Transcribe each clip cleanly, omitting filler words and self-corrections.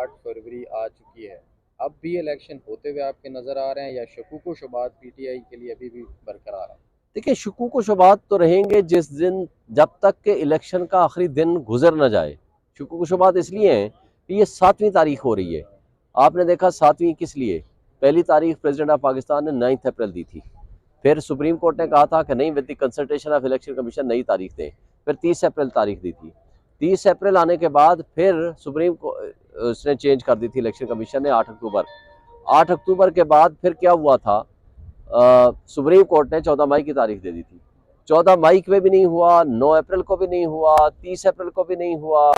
8 फरवरी आ चुकी है। अब भी इलेक्शन होते हुए आपके नज़र आ रहे हैं या शकूक व शुबात पीटीआई के लिए अभी भी बरकरार है? देखिए, शकूक व शुबात तो रहेंगे जिस दिन, जब तक के इलेक्शन का आखिरी दिन गुजर न जाए। शकूक व शुबात इसलिए हैं कि ये 7वीं तारीख हो रही है। आपने देखा 7वीं किस लिए? पहली तारीख प्रेसिडेंट ऑफ पाकिस्तान ने 9 अप्रैल दी थी। फिर सुप्रीम कोर्ट ने कहा था कि नहीं, with the consultation of election commission नई तारीख दें। फिर 30 अप्रैल तारीख दी थी। 30 अप्रैल आने के बाद फिर सुप्रीम को उसने चेंज कर दी थी इलेक्शन कमीशन ने 8 अक्टूबर। 8 अक्टूबर के बाद फिर क्या हुआ था, सुप्रीम कोर्ट ने 14 मई की तारीख दे दी थी। 14 मई पे भी नहीं हुआ, 9 अप्रैल को भी नहीं हुआ, 30 अप्रैल को भी नहीं हुआ।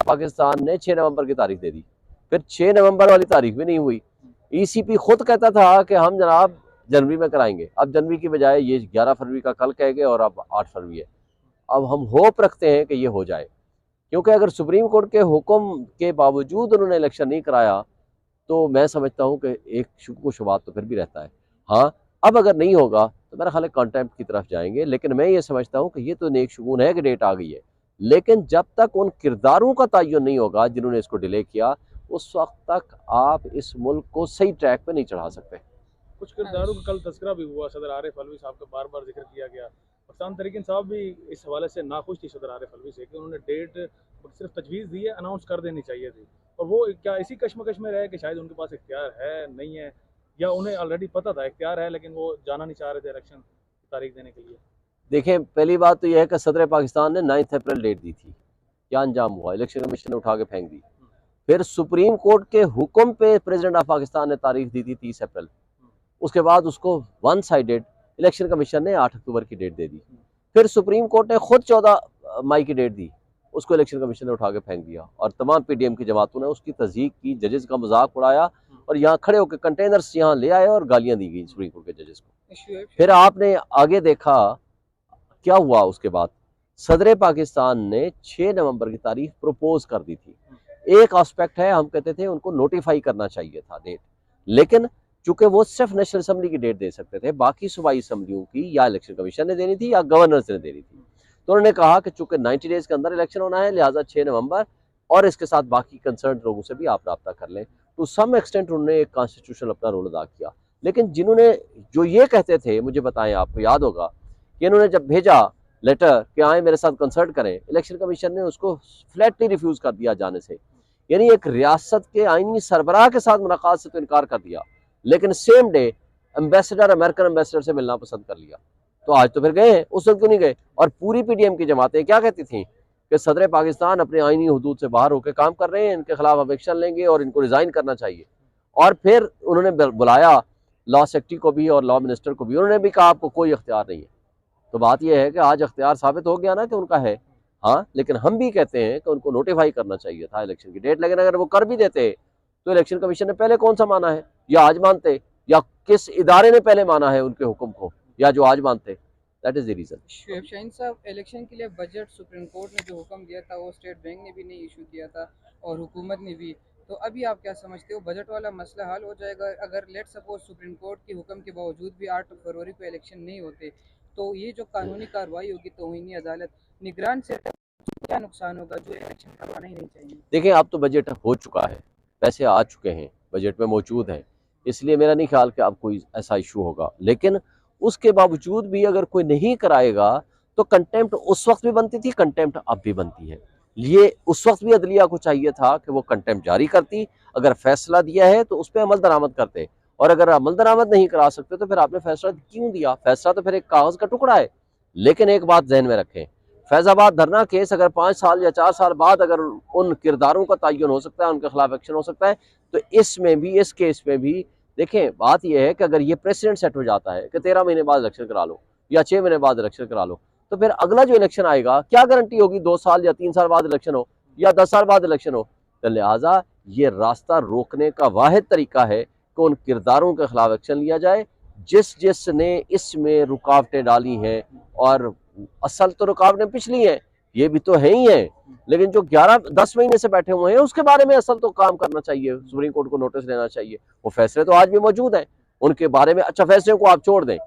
पाकिस्तान ने 6 नवंबर की तारीख दे दी। फिर 6 नवंबर वाली तारीख भी नहीं हुई। ईसीपी खुद कहता था कि हम जनाब जनवरी में कराएंगे। अब जनवरी की बजाय ये 11 फरवरी का कल कह गए और अब 8 फरवरी है। अब हम होप रखते हैं कि ये हो जाए, क्योंकि अगर सुप्रीम कोर्ट के हुक्म के बावजूद उन्होंने इलेक्शन नहीं कराया तो मैं समझता हूँ कि एक शुक्र शुबात तो फिर भी रहता है। हाँ, अब अगर नहीं होगा तो मेरा ख्याल है कंटेम्प्ट की तरफ जाएंगे, लेकिन मैं ये समझता हूँ कि ये तो नेक शुगून है कि डेट आ गई है, लेकिन जब तक उन किरदारों का तयन नहीं होगा जिन्होंने इसको डिले किया, उस वक्त तक आप इस मुल्क को सही ट्रैक पे नहीं चढ़ा सकते। कुछ किरदारों का कल तस्करा भी हुआ, सदर आरिफ अलवी साहब का बार बार जिक्र किया गया। पठान तरीक़िन साहब भी इस हवाले से नाखुश थी सदर आरिफ अलवी से कि उन्होंने डेट सिर्फ तजवीज़ दी है, अनाउंस कर देनी चाहिए थी। और वो क्या इसी कश्मकश में रहे कि शायद उनके पास इख्तियार है नहीं है, या उन्हें ऑलरेडी पता था इख्तियार है लेकिन वो जाना नहीं चाह रहे थे इलेक्शन की तारीख देने के लिए? देखें, पहली बात तो यह है कि सदर पाकिस्तान ने 9 अप्रैल डेट दी थी। क्या अंजाम हुआ? इलेक्शन कमीशन ने उठा के फेंक दी। फिर सुप्रीम कोर्ट के हुक्म पे प्रेसिडेंट ऑफ पाकिस्तान ने तारीख दी थी 30 अप्रैल। उसके बाद उसको वन साइडेड इलेक्शन कमीशन ने 8 अक्टूबर की डेट दे दी। फिर सुप्रीम कोर्ट ने खुद 14 मई की डेट दी, उसको इलेक्शन कमीशन ने उठा के फेंक दिया और तमाम पीडीएम की जमातों ने उसकी तस्दीक की, जजेस का मजाक उड़ाया और यहाँ खड़े होकर कंटेनर्स यहाँ ले आए और गालियां दी गई सुप्रीम कोर्ट के जजेस को। फिर आपने आगे देखा क्या हुआ। उसके बाद सदर पाकिस्तान ने 6 नवंबर की तारीख प्रपोज कर दी थी। एक एस्पेक्ट है, हम कहते थे उनको नोटिफाई करना चाहिए था डेट, लेकिन चूंकि वो सिर्फ नेशनल असम्बली की डेट दे सकते थे, बाकी सूबाई असम्बलियों की या इलेक्शन कमीशन ने देनी थी या गवर्नर्स ने देनी थी। तो उन्होंने कहा कि चूंकि 90 डेज के अंदर इलेक्शन होना है, लिहाजा 6 नवंबर और इसके साथ बाकी कंसर्न लोगों से भी आप रब्ता कर लें। टू सम एक्सटेंट उन्होंने एक कॉन्स्टिट्यूशनल अपना रोल अदा किया। लेकिन जिन्होंने जो ये कहते थे, मुझे बताएं, आपको याद होगा कि इन्होंने जब भेजा लेटर कि आए मेरे साथ कंसल्ट करें, इलेक्शन कमीशन ने उसको फ्लैटली रिफ्यूज कर दिया जाने से। यानी एक रियासत के आईनी सरबराह के साथ मुलाकात से तो इनकार कर दिया, लेकिन same day ambassador, American ambassador से मिलना पसंद कर लिया। तो आज तो फिर गए हैं, उस वक्त क्यों नहीं गए? और पूरी पीडीएम की जमातें क्या कहती थी कि सदर पाकिस्तान अपने आईनी हुदूद से बाहर होकर काम कर रहे हैं, इनके खिलाफ अब एक्शन लेंगे और इनको रिजाइन करना चाहिए। और फिर उन्होंने बुलाया लॉ सेक्रेटरी को भी और लॉ मिनिस्टर को भी, उन्होंने भी कहा आपको कोई इख्तियार नहीं है। तो बात यह है कि आज इख्तियार साबित हो गया ना कि उनका है। हाँ, लेकिन हम भी कहते हैं कि उनको नोटिफाई करना चाहिए था इलेक्शन की डेट, लेकिन अगर वो कर भी देते तो इलेक्शन कमीशन ने पहले कौन सा माना है, या आज मानते, या किस इदारे ने पहले माना है उनके हुक्म को, या जो आज मानते। That is the reason. Shoaib Shaheen साहब, इलेक्शन के लिए बजट सुप्रीम कोर्ट ने जो हुक्म दिया था वो स्टेट बैंक ने भी नहीं इशू किया था और हुकूमत ने भी। तो अभी आप क्या समझते हो, बजट वाला मसला हल हो जाएगा अगर लेट सपोज सुप्रीम कोर्ट के हुक्म के बावजूद भी 8 फरवरी को इलेक्शन नहीं होते? तो ये जो कानूनी कार्रवाई होगी तौहीनी अदालत, निगरान से क्या नुकसान होगा जो इलेक्शन करवाना ही नहीं चाहिए? देखिए, अब तो बजट हो चुका है, पैसे आ चुके हैं, बजट में मौजूद हैं, इसलिए मेरा नहीं ख्याल कि अब कोई ऐसा इशू होगा। लेकिन उसके बावजूद भी अगर कोई नहीं कराएगा तो कंटेम्प्ट उस वक्त भी बनती थी, कंटेम्प्ट अब भी बनती है। ये उस वक्त भी अदलिया को चाहिए था कि वो कंटेम्प्ट जारी करती, अगर फैसला दिया है तो उस पर अमल दरामद करते, और अगर अमल दरामद नहीं करा सकते तो फिर आपने फैसला क्यों दिया? फैसला तो फिर एक कागज का टुकड़ा है। लेकिन एक बात जहन में रखें, फैजाबाद धरना केस अगर 5 साल या 4 साल बाद अगर उन किरदारों का तयन हो सकता है, उनके खिलाफ एक्शन हो सकता है, तो इसमें भी, इस केस में भी देखें, बात यह है कि अगर ये प्रेसिडेंट सेट हो जाता है कि 13 महीने बाद इलेक्शन करा लो या 6 महीने बाद इलेक्शन करा लो, तो फिर अगला जो इलेक्शन आएगा क्या गारंटी होगी 2 साल या 3 साल बाद इलेक्शन हो या 10 साल बाद इलेक्शन हो? तो लिहाजा ये रास्ता रोकने का वाहिद तरीका है कि उन किरदारों के खिलाफ एक्शन लिया जाए जिसने इसमें रुकावटें डाली हैं। और असल तो रुकावटें पिछली हैं, ये भी तो है ही है, लेकिन जो 11-10 महीने से बैठे हुए हैं उसके बारे में असल तो काम करना चाहिए, सुप्रीम कोर्ट को नोटिस लेना चाहिए। वो फैसले तो आज भी मौजूद हैं उनके बारे में। अच्छा, फैसले को आप छोड़ दें,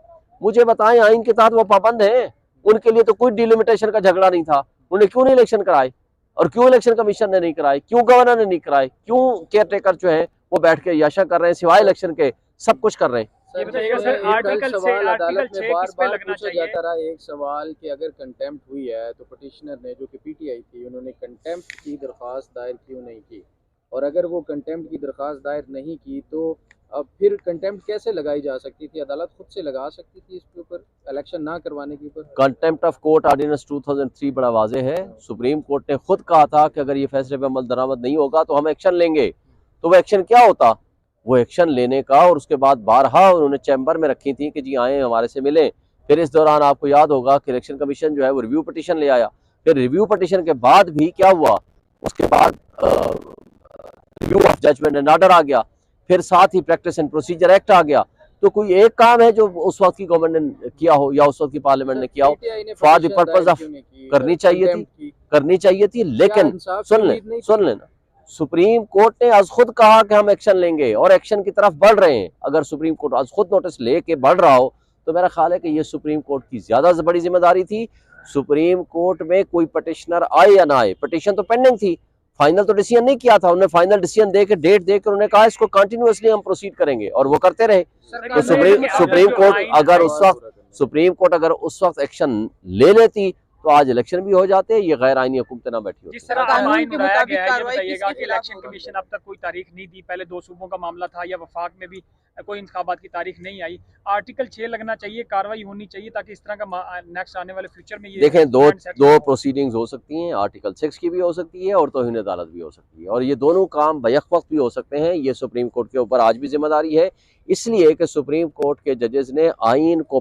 मुझे बताएं आइन के तहत वो पाबंद हैं, उनके लिए तो कोई डिलिमिटेशन का झगड़ा नहीं था, उन्हें क्यों नहीं इलेक्शन कराए? और क्यों इलेक्शन कमीशन ने नहीं कराए, क्यों गवर्नर ने नहीं कराए, क्यों केयर टेकर जो है वो बैठ के याशा कर रहे हैं, सिवाय इलेक्शन के सब कुछ कर रहे हैं। ये बताइएगा सर, आर्टिकल सवाल 6 अदालत में बार किस पे बार लगना पूछा चाहिए? जाता रहा एक सवाल कि अगर कंटेम्प्ट हुई है तो पटिशनर ने, जो कि पीटीआई थी, उन्होंने कंटेम्प्ट की दरख्वास्त दायर क्यों नहीं की, और अगर वो कंटेम्प्ट की दरख्वास्त दायर नहीं की तो अब फिर कंटेम्प्ट कैसे लगाई जा सकती थी? अदालत खुद से लगा सकती थी इसके ऊपर, इलेक्शन ना करवाने के ऊपर। कंटेम्प्ट ऑफ कोर्ट ऑर्डिनेंस 2003 बड़ा वाजे है। सुप्रीम कोर्ट ने खुद कहा था कि अगर ये फैसले पे अमल दरामद नहीं होगा तो हम एक्शन लेंगे। तो वो एक्शन क्या होता? वो एक्शन लेने का, और उसके बाद बारहा उन्होंने चैम्बर में रखी थी कि जी आए हमारे से मिलें। फिर इस दौरान आपको याद होगा कि इलेक्शन कमीशन जो है वो रिव्यू पिटीशन ले आया। फिर रिव्यू पिटीशन के बाद भी क्या हुआ, उसके बाद review of judgment and order आ गया, फिर साथ ही प्रैक्टिस एंड प्रोसीजर एक्ट आ गया। तो कोई एक काम है जो उस वक्त की गवर्नमेंट ने किया हो या उस वक्त की पार्लियामेंट ने किया हो, फॉर द पर्पज ऑफ करनी चाहिए थी। लेकिन सुन लेना, सुप्रीम कोर्ट ने आज खुद कहा कि हम एक्शन लेंगे और एक्शन की तरफ बढ़ रहे हैं। अगर सुप्रीम कोर्ट आज खुद नोटिस लेके बढ़ रहा हो तो मेरा ख्याल है कि ये सुप्रीम कोर्ट की ज्यादा बड़ी जिम्मेदारी थी। सुप्रीम कोर्ट में कोई पटिशनर आए या ना आए, पिटीशन तो पेंडिंग थी, फाइनल तो डिसीजन नहीं किया था। उन्होंने फाइनल डिसीजन दे के, डेट दे के उन्होंने कहा इसको कंटिन्यूअसली हम प्रोसीड करेंगे, और वो करते रहे। तो सुप्रीम कोर्ट अगर उस वक्त एक्शन ले लेती तो आज इलेक्शन भी हो जाते, ये गैर आईनी हुकूमत ना बैठी होती। जिस तरह आइन बनाया गया है, ये बताइएगा कि इलेक्शन कमीशन अब तक कोई तारीख नहीं दी। पहले 2 सूबों का मामला था, या वफाक में भी कोई इंतखाबात की तारीख नहीं आई। आर्टिकल 6 लगना चाहिए, कार्रवाई होनी चाहिए, ताकि इस तरह का नेक्स्ट आने वाले फ्यूचर में ये देखें दो प्रोसीडिंग्स हो सकती हैं, आर्टिकल 6 की भी हो सकती है और तौहीन अदालत भी हो सकती है, और ये दोनों काम बैक वक्त भी हो सकते हैं। ये सुप्रीम कोर्ट के ऊपर आज भी जिम्मेदारी है, इसलिए कि सुप्रीम कोर्ट के जजेस ने आइन को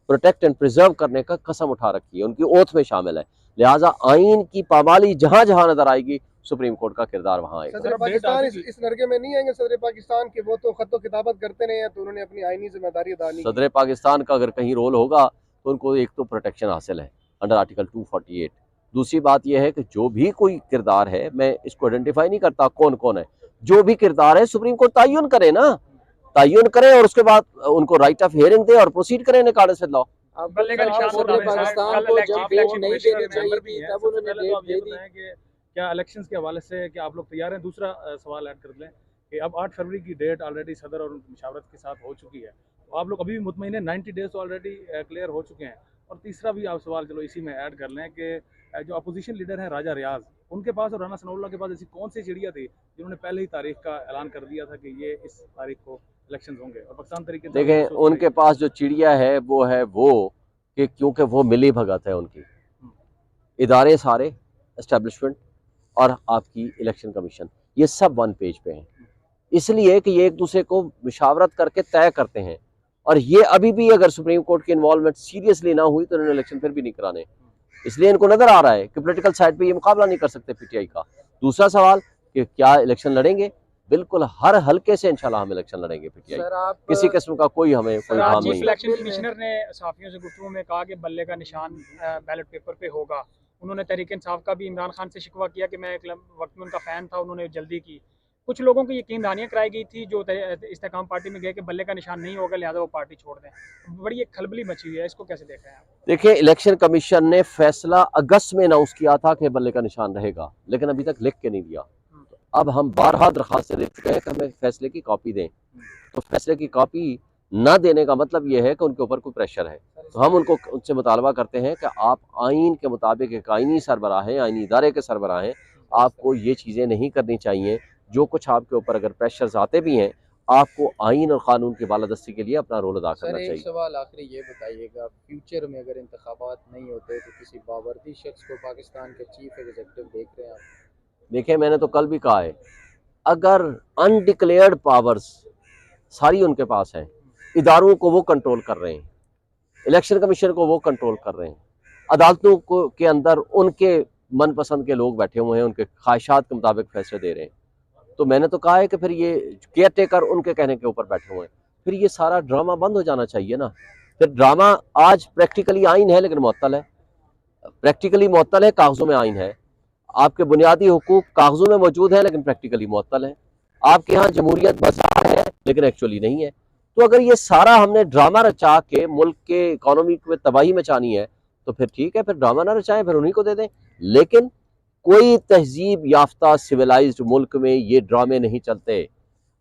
प्रोटेक्ट एंड प्रिजर्व करने का कसम उठा रखी है, उनकी ओथ में शामिल है। लिहाजा आइन की पामाली जहां जहां नजर आएगी, सुप्रीम कोर्ट का किरदार वहां आएगा। सदर पाकिस्तान इस नरके में नहीं आएंगे? सदर पाकिस्तान के वो तो खत्तो किताबत करते रहे हैं, तो उन्होंने अपनी आईनी जिम्मेदारी अदा नहीं की। सदर पाकिस्तान का अगर कहीं रोल होगा तो उनको एक तो प्रोटेक्शन हासिल है अंडर आर्टिकल 248। दूसरी बात यह है कि जो भी कोई किरदार है, मैं इसको आइडेंटिफाई नहीं करता कौन कौन है, जो भी किरदार है सुप्रीम कोर्ट तयन करे ना, तयन करे, और उसके बाद उनको राइट ऑफ हियरिंग दे और प्रोसीड करें निकाले से लॉ। पाकिस्तान को जब वो नहीं देनी चाहिए थी तब उन्होंने डेट दे दी। क्या इलेक्शंस के हवाले से क्या आप लोग तैयार हैं? दूसरा सवाल ऐड कर लें कि अब 8 फरवरी की डेट ऑलरेडी सदर और उनकी मशावरत के साथ हो चुकी है, तो आप लोग अभी भी मुतमईन हैं? 90 डेज तो ऑलरेडी क्लियर हो चुके हैं। और तीसरा भी आप सवाल चलो इसी में ऐड कर लें कि जो अपोजिशन लीडर हैं राजा रियाज, उनके पास और राना सनाउल्लाह के पास ऐसी कौन सी चिड़िया थी जिन्होंने पहले ही तारीख का ऐलान कर दिया था कि ये इस तारीख को इलेक्शन होंगे? और पाकिस्तान तरीके से देखें, उनके पास जो चिड़िया है वो है कि क्योंकि वो मिली भगत है उनकी, इदारे सारे, एस्टेब्लिशमेंट और आपकी इलेक्शन कमीशन, ये सब वन पेज पे हैं, इसलिए कि ये एक दूसरे को मुशावरत करके तय करते हैं। और ये अभी भी अगर सुप्रीम कोर्ट की इन्वॉल्वमेंट सीरियसली ना हुई तो इन्होंने इलेक्शन फिर भी नहीं कराने, इसलिए इनको नजर आ रहा है कि पॉलिटिकल साइड पे ये मुकाबला नहीं कर सकते पीटीआई का। दूसरा सवाल कि क्या इलेक्शन लड़ेंगे? बिल्कुल, हर हल्के से इंशाल्लाह हम इलेक्शन लड़ेंगे पीटीआई, किसी किस्म का कोई हमें कोई काम नहीं। इलेक्शन कमिश्नर ने सहाफियों से गुफ्तगू में कहा कि बल्ले का निशान बैलेट पेपर पे होगा। उन्होंने तहरीक इंसाफ का भी इमरान खान से शिकवा किया कि मैं एक वक्त में उनका फ़ैन था, उन्होंने जल्दी की। कुछ लोगों को यकीन दहानियाँ कराई गई थी जो इस्तेकाम पार्टी में गए कि बल्ले का निशान नहीं होगा, लिहाजा वो पार्टी छोड़ दें। बड़ी एक खलबली मची हुई है, इसको कैसे देख रहे हैं आप? देखिए, इलेक्शन कमीशन ने फैसला अगस्त में अनाउंस किया था कि बल्ले का निशान रहेगा, लेकिन अभी तक लिख के नहीं दिया। अब हम बारहा दरखास्त दे चुके हैं कि हमें फैसले की कॉपी दें, तो फैसले की कॉपी ना देने का मतलब ये है कि उनके ऊपर कोई प्रेशर है। तो हम उनसे मुतालबा करते हैं कि आप आइन के मुताबिक एक आइनी सरबराह हैं, आइनी इदारे के सरबराह हैं, आपको ये चीज़ें नहीं करनी चाहिए। जो कुछ आपके ऊपर अगर प्रेशर्स आते भी हैं, आपको आइन और कानून की बालादस्ती के लिए अपना रोल अदा करना चाहिए। एक सवाल आखिरी ये बताइएगा, फ्यूचर में अगर इंतखाबात नहीं होते तो किसी बावर्दी शख्स को पाकिस्तान के चीफ एग्जीक्यूटिव देख रहे हैं आप? देखिए, मैंने तो कल भी कहा है, अगर अनडिक्लेयर्ड पावर्स सारी उनके पास हैं, इदारों को वो कंट्रोल कर रहे हैं, इलेक्शन कमीशन को वो कंट्रोल कर रहे हैं, अदालतों को के अंदर उनके मनपसंद के लोग बैठे हुए हैं, उनके ख्वाहिशात के मुताबिक फैसले दे रहे हैं, तो मैंने तो कहा है कि फिर ये केयर टेकर उनके कहने के ऊपर बैठे हुए हैं, फिर ये सारा ड्रामा बंद हो जाना चाहिए ना। फिर ड्रामा आज प्रैक्टिकली आइन है लेकिन मुअत्तल है, प्रैक्टिकली मुअत्तल है, कागजों में आइन है। आपके बुनियादी हुकूक कागजों में मौजूद है लेकिन प्रैक्टिकली मुअत्तल है। आपके यहाँ जमहूरियत बाजार है लेकिन एक्चुअली नहीं है। तो अगर ये सारा हमने ड्रामा रचा के मुल्क के इकोनॉमी में तबाही मचानी है, तो फिर ठीक है, फिर ड्रामा ना रचाएं, फिर उन्हीं को दे दें। लेकिन कोई तहजीब याफ्ता सिविलाइज्ड मुल्क में ये ड्रामे नहीं चलते।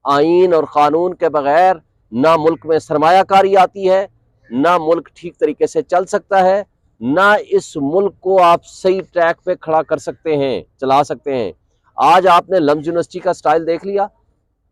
आइन और कानून के बगैर ना मुल्क में सरमायाकारी आती है, ना मुल्क ठीक तरीके से चल सकता है, ना इस मुल्क को आप सही ट्रैक पे खड़ा कर सकते हैं, चला सकते हैं। आज आपने लम्स यूनिवर्सिटी का स्टाइल देख लिया।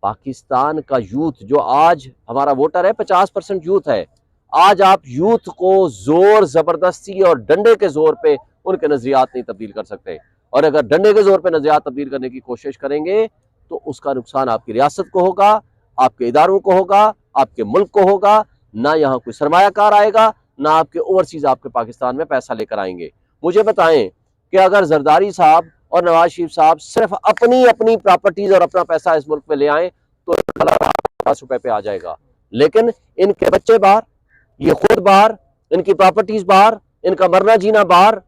पाकिस्तान का यूथ जो आज हमारा वोटर है, 50% यूथ है। आज आप यूथ को जोर जबरदस्ती और डंडे के जोर पे उनके नजरियात नहीं तब्दील कर सकते। और अगर डंडे के जोर पे नजरियात तब्दील करने की कोशिश करेंगे तो उसका नुकसान आपकी रियासत को होगा, आपके इदारों को होगा, आपके मुल्क को होगा। ना यहाँ कोई सरमायाकार आएगा, ना आपके ओवरसीज आपके पाकिस्तान में पैसा लेकर आएंगे। मुझे बताएं कि अगर जरदारी साहब और नवाज शरीफ साहब सिर्फ अपनी अपनी प्रॉपर्टीज और अपना पैसा इस मुल्क में ले आए तो ₹50 पे आ जाएगा। लेकिन इनके बच्चे बाहर, ये खुद बाहर, इनकी प्रॉपर्टीज बाहर, इनका मरना जीना बाहर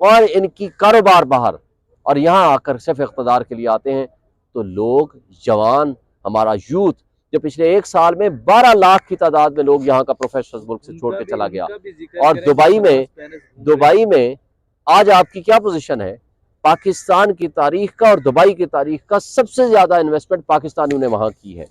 और इनकी कारोबार बाहर, और यहाँ आकर सिर्फ इक़्तिदार के लिए आते हैं। तो लोग, जवान, हमारा यूथ जो पिछले 1 साल में 12 लाख की तादाद में लोग यहाँ का प्रोफेशनल मुल्क से छोड़ के चला गया। और दुबई में आज आपकी क्या पोजीशन है? पाकिस्तान की तारीख का और दुबई की तारीख का सबसे ज्यादा इन्वेस्टमेंट पाकिस्तानियों ने वहां की है।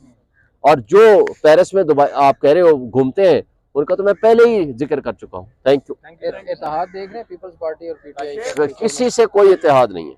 और जो पेरिस में दुबई आप कह रहे हो घूमते हैं, उनका तो मैं पहले ही जिक्र कर चुका हूँ। Thank you. इत्तेहाद देख रहे हैं पीपल्स पार्टी और पीटीआई, किसी से कोई इत्तेहाद नहीं है।